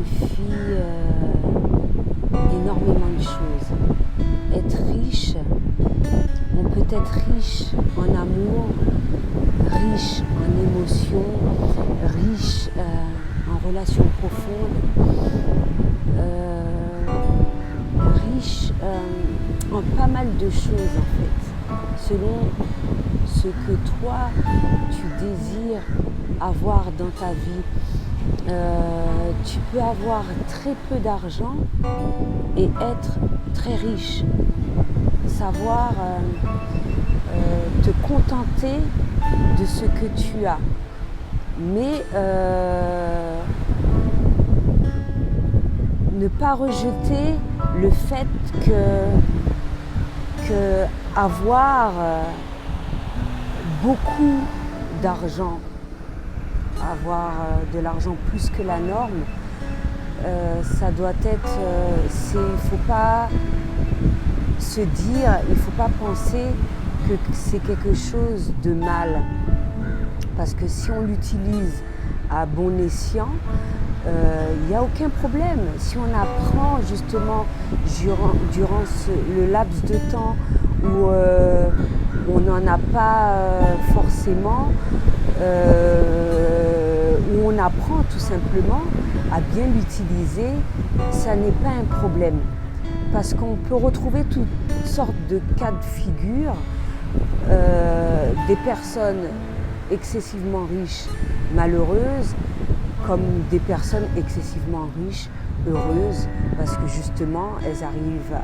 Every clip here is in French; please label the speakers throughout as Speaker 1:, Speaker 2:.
Speaker 1: signifie énormément de choses. Être riche, on peut être riche en amour, riche en émotions, riche en relations profondes, riche en pas mal de choses en fait, selon ce que toi tu désires avoir dans ta vie. Tu peux avoir très peu d'argent et être très riche. Savoir te contenter de ce que tu as. Mais ne pas rejeter le fait que avoir beaucoup d'argent, avoir de l'argent plus que la norme, ça doit être, il ne faut pas se dire, il ne faut pas penser que c'est quelque chose de mal. Parce que si on l'utilise à bon escient, il n'y a aucun problème. Si on apprend justement durant le laps de temps où on n'en a pas forcément, où on apprend tout simplement à bien l'utiliser, ça n'est pas un problème. Parce qu'on peut retrouver toutes sortes de cas de figure, des personnes excessivement riches, malheureuses, comme des personnes excessivement riches, heureuses, parce que justement, elles arrivent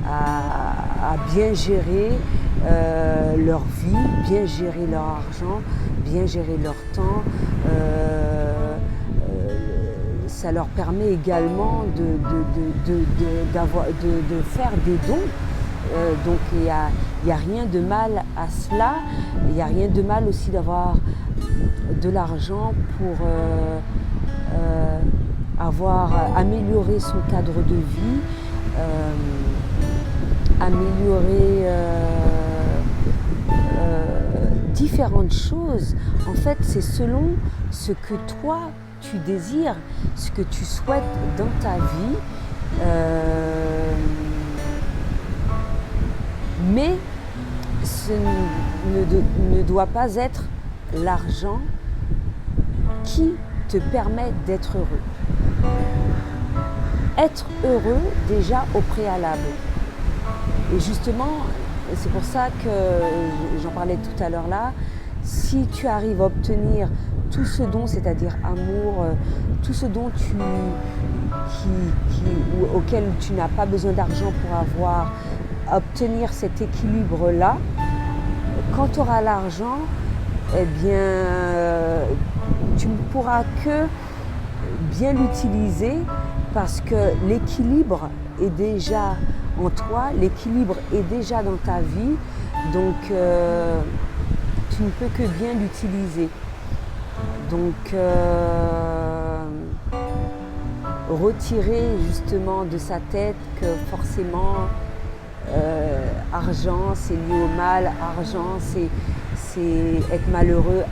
Speaker 1: à bien gérer leur vie, bien gérer leur argent, bien gérer leur temps. Ça leur permet également de faire des dons. Donc il n'y a rien de mal à cela. Il n'y a rien de mal aussi d'avoir de l'argent pour avoir amélioré son cadre de vie, améliorer différentes choses. En fait, c'est selon ce que toi tu désires, ce que tu souhaites dans ta vie. Mais ce ne doit pas être l'argent qui te permet d'être heureux. Être heureux déjà au préalable. Et justement, c'est pour ça que j'en parlais tout à l'heure là, si tu arrives à obtenir tout ce dont, c'est-à-dire amour, tout ce dont auquel tu n'as pas besoin d'argent pour avoir, obtenir cet équilibre-là, quand tu auras l'argent, eh bien, tu ne pourras que bien l'utiliser parce que l'équilibre est déjà en toi, l'équilibre est déjà dans ta vie, donc tu ne peux que bien l'utiliser. Donc, retirer justement de sa tête que forcément argent c'est lié au mal, argent c'est être malheureux,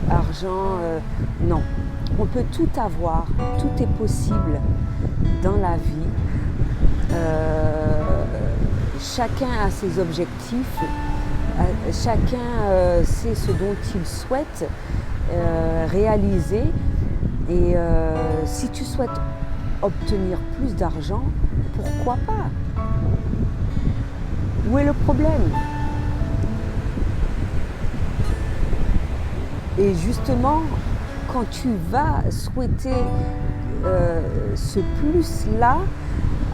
Speaker 1: argent non. On peut tout avoir, tout est possible dans la vie. Chacun a ses objectifs, chacun sait ce dont il souhaite réaliser. Et si tu souhaites obtenir plus d'argent, pourquoi pas ? Où est le problème ? Et justement, quand tu vas souhaiter ce plus-là,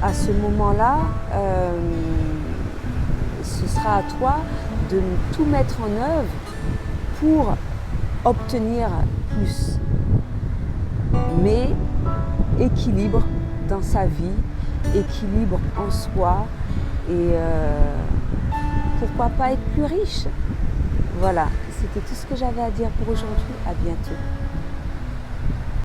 Speaker 1: à ce moment-là, ce sera à toi de tout mettre en œuvre pour obtenir plus. Mais équilibre dans sa vie, équilibre en soi et pourquoi pas être plus riche. Voilà, c'était tout ce que j'avais à dire pour aujourd'hui. À bientôt.